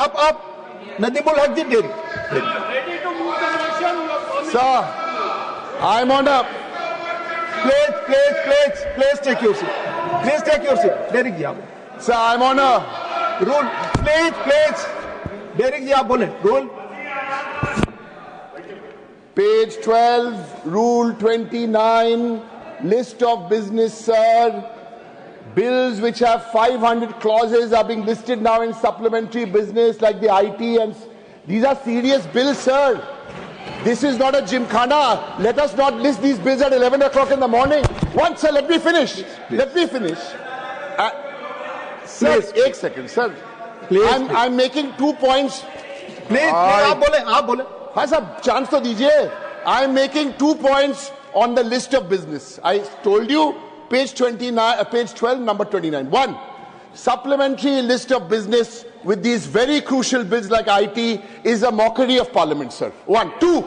Up. Nadimul Haq did. Ready to move the motion. Sir, I'm on a... Please take your seat. Please take your seat. Derek ji, आप. Sir, I'm on a... Rule. Please. Derek ji, आप बोले. Rule. Page 12, Rule 29, list of business, sir. Bills which have 500 clauses are being listed now in supplementary business like the IT, and these are serious bills, sir. This is not a gymkhana. Let us not list these bills at 11 o'clock in the morning. Once, sir, let me finish. Let me finish. Sir, एक second, sir. I'm making 2 points. Please, आप बोले. हाँ साहब, chance तो दीजिए. I'm making 2 points on the list of business. I told you, page 29, page 12, number 29. 1, supplementary list of business with these very crucial bills like IT is a mockery of Parliament, sir. 1, 2,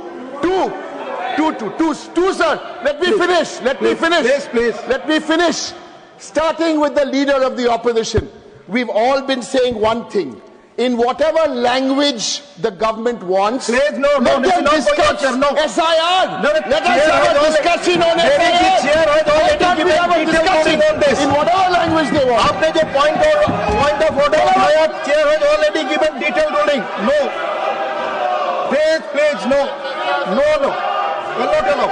sir. Let me finish. Please. Let me finish. Starting with the leader of the opposition, we've all been saying one thing. In whatever language the government wants, let them discuss SIR. Let us have a discussion on SIR. Let us have a discussion in whatever language they want. आपने जो point of order उठाया, chair has already given detailed ruling. No. Please, no. Will not allow.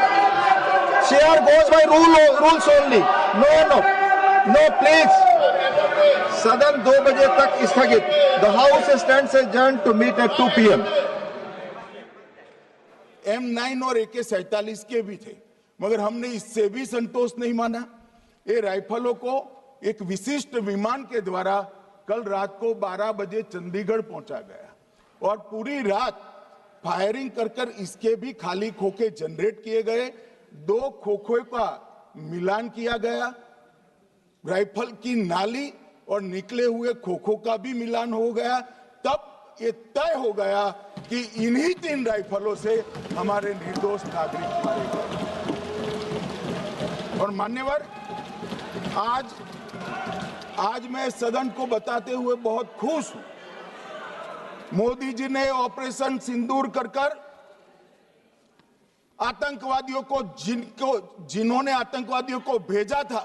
Chair goes by rules only. No, please. सदन 2 बजे तक स्थगित. The House stands adjourned to meet at 2 p.m. M9 और AK-47 के भी थे, मगर हमने इससे भी संतोष नहीं माना. ये राइफलों को एक विशिष्ट विमान के द्वारा कल रात को 12 बजे चंडीगढ़ पहुंचा गया और पूरी रात फायरिंग कर इसके भी खाली खोखे जनरेट किए गए. 2 खोखों का मिलान किया गया, राइफल की नाली और निकले हुए खोखों का भी मिलान हो गया. तब ये तय हो गया कि इन्हीं 3 राइफलों से हमारे निर्दोष नागरिक मारे गए. और मान्यवर, आज मैं सदन को बताते हुए बहुत खुश हूं. मोदी जी ने ऑपरेशन सिंदूर कर आतंकवादियों को जिन्होंने आतंकवादियों को भेजा था,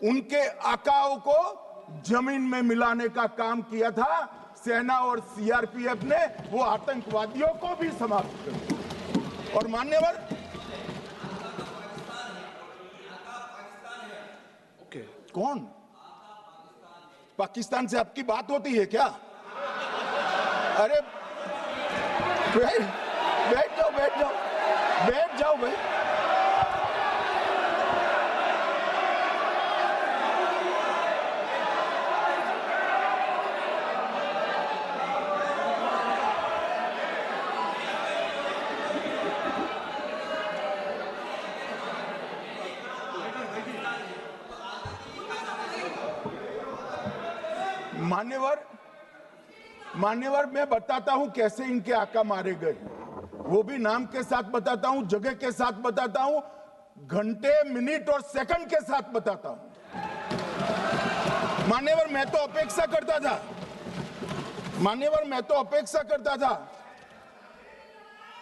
उनके आकाओं को जमीन में मिलाने का काम किया था. सेना और सीआरपीएफ ने वो आतंकवादियों को भी समाप्त कर दिया. और मान्यवर, कौन पाकिस्तान से आपकी बात होती है क्या? अरे बैठ जाओ भाई. मान्यवर, मैं बताता हूं कैसे इनके आका मारे गए. वो भी नाम के साथ बताता हूं, जगह के साथ बताता हूं, घंटे, मिनट और सेकंड के साथ बताता हूं. मान्यवर, मैं तो अपेक्षा करता था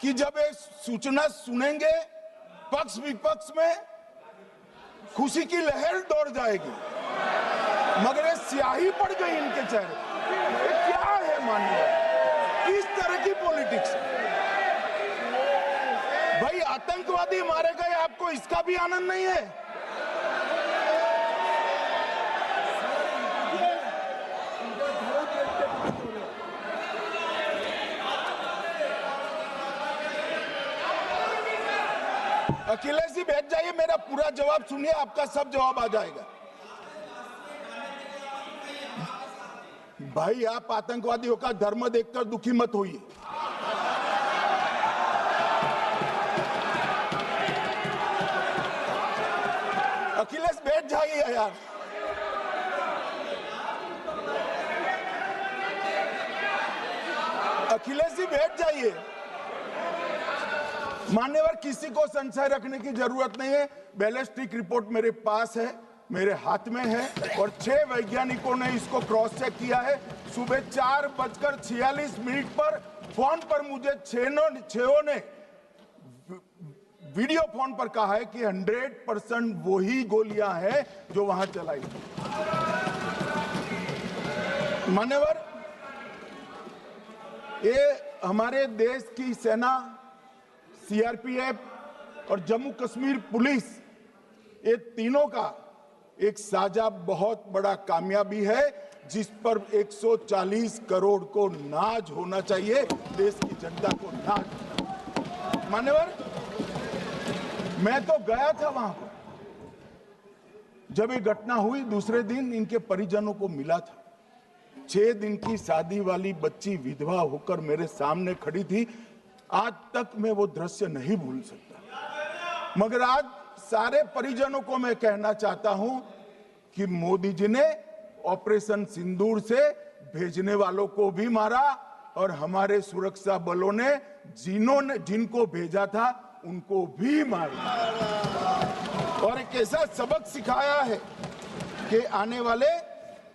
कि जब एक सूचना सुनेंगे, पक्ष विपक्ष में खुशी की लहर दौड़ जाएगी, मगर ये स्याही पड़ गई इनके चेहरे. क्या है मान्यवर, किस तरह की पॉलिटिक्स? भाई, आतंकवादी मारे गए, आपको इसका भी आनंद नहीं है? अखिलेश जी बैठ जाइए, मेरा पूरा जवाब सुनिए, आपका सब जवाब आ जाएगा. भाई, आप आतंकवादियों का धर्म देखकर दुखी मत होइए. अखिलेश बैठ जाइए यार. अखिलेश जी बैठ जाइए. मान्यवर, किसी को संशय रखने की जरूरत नहीं है. बैलिस्टिक रिपोर्ट मेरे पास है. मेरे हाथ में है और 6 वैज्ञानिकों ने इसको क्रॉस चेक किया है। सुबह 4:46 पर फोन पर मुझे छहों ने वीडियो फोन पर कहा है कि 100% वही गोलियां हैं जो वहां चलाई। मान्यवर, ये हमारे देश की सेना, सीआरपीएफ और जम्मू कश्मीर पुलिस, ये तीनों का एक साझा बहुत बड़ा कामयाबी है, जिस पर 140 करोड़ को नाज होना चाहिए, देश की जनता को नाज। मान्यवर, मैं तो गया था वहां पर जब ये घटना हुई। दूसरे दिन इनके परिजनों को मिला था। 6 दिन की शादी वाली बच्ची विधवा होकर मेरे सामने खड़ी थी। आज तक मैं वो दृश्य नहीं भूल सकता। मगर आज सारे परिजनों को मैं कहना चाहता हूं कि मोदी जी ने ऑपरेशन सिंदूर से भेजने वालों को भी मारा और हमारे सुरक्षा बलों ने जिनको भेजा था उनको भी मारा, और एक ऐसा सबक सिखाया है कि आने वाले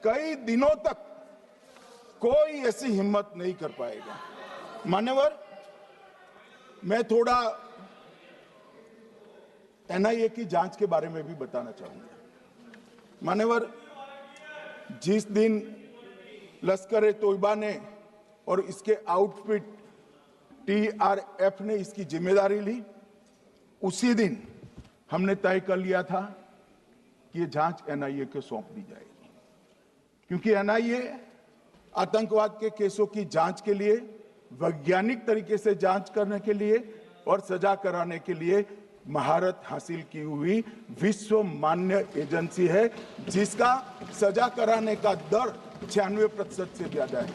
कई दिनों तक कोई ऐसी हिम्मत नहीं कर पाएगा। मान्यवर, मैं थोड़ा एनआईए की जांच के बारे में भी बताना चाहूंगा। मान्यवर, जिस दिन लश्कर ए तोयबा ने और इसके आउटफिट टीआरएफ ने इसकी जिम्मेदारी ली, उसी दिन हमने तय कर लिया था कि ये जांच एनआईए को सौंप दी जाएगी, क्योंकि एनआईए आतंकवाद के केसों की जांच के लिए, वैज्ञानिक तरीके से जांच करने के लिए और सजा कराने के लिए महारत हासिल की हुई विश्व मान्य एजेंसी है, जिसका सजा कराने का दर 96% से ज्यादा है।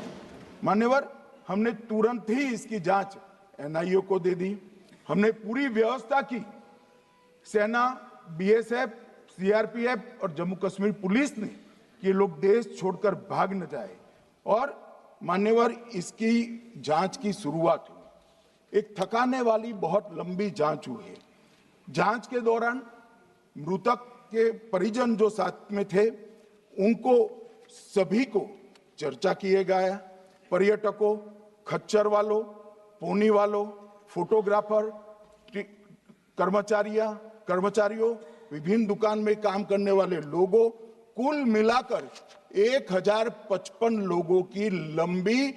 मान्यवर, हमने तुरंत ही इसकी जांच एनआईए को दे दी। हमने पूरी व्यवस्था की। सेना, बीएसएफ, सीआरपीएफ और जम्मू कश्मीर पुलिस ने ये लोग देश छोड़कर भाग न जाए। और मान्यवर, इसकी जांच की शुरुआत हुई। एक थकाने वाली बहुत लंबी जांच हुई है। जांच के दौरान मृतक के परिजन जो साथ में थे, उनको सभी को चर्चा किए गया। पर्यटकों, खच्चर वालों, पोनी वालों, फोटोग्राफर, कर्मचारियों, विभिन्न दुकान में काम करने वाले लोगों, कुल मिलाकर 1055 लोगों की लंबी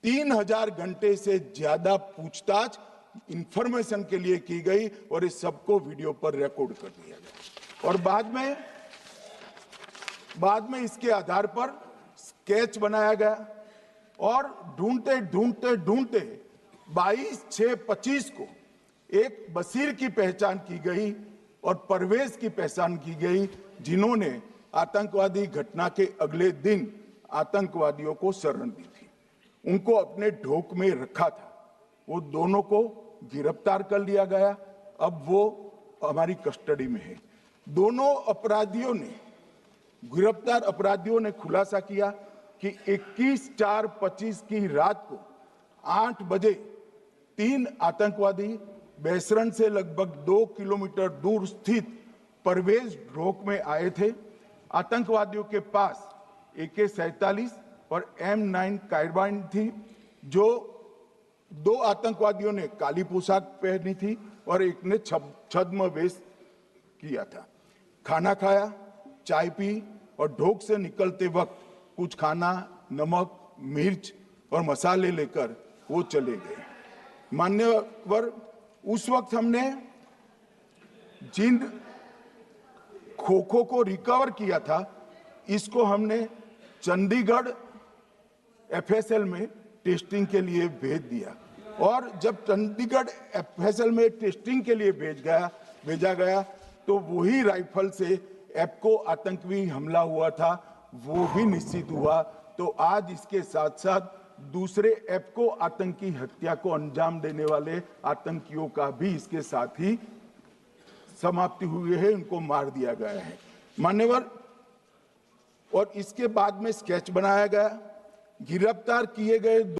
3000 घंटे से ज्यादा पूछताछ इंफॉर्मेशन के लिए की गई और इस सबको वीडियो पर रिकॉर्ड कर दिया गया। और बाद में इसके आधार पर स्केच बनाया गया और ढूंढते 22/6/25 को एक बशीर की पहचान की गई और परवेज की पहचान की गई, जिन्होंने आतंकवादी घटना के अगले दिन आतंकवादियों को शरण दी थी। उनको अपने ढोक में रखा था। वो दोनों को गिरफ्तार कर लिया गया। अब वो हमारी कस्टडी में है। दोनों गिरफ्तार अपराधियों ने खुलासा किया कि 21/4/25 की रात को 8 बजे 3 आतंकवादी बेसरन से लगभग 2 किलोमीटर दूर स्थित परवेज ढोक में आए थे। आतंकवादियों के पास AK-47 और M9 कार्बाइन थी। जो 2 आतंकवादियों ने काली पोशाक पहनी थी और एक ने छद्म वेश किया था। खाना खाया, चाय पी और ढोक से निकलते वक्त कुछ खाना, नमक, मिर्च और मसाले लेकर वो चले गए। मान्यवर, उस वक्त हमने जिन खोखों को रिकवर किया था, इसको हमने चंडीगढ़ FSL में टेस्टिंग के लिए भेज दिया। और जब चंडीगढ़ FSL में टेस्टिंग के लिए भेजा गया तो वही राइफल से एप्को आतंकी हमला हुआ था, वो भी निश्चित हुआ। तो आज इसके साथ साथ दूसरे एप्को आतंकी हत्या को अंजाम देने वाले आतंकियों का भी इसके साथ ही समाप्ति हुई है, उनको मार दिया गया है। मान्यवर, और इसके बाद में स्केच बनाया गया। गिरफ्तार किए गए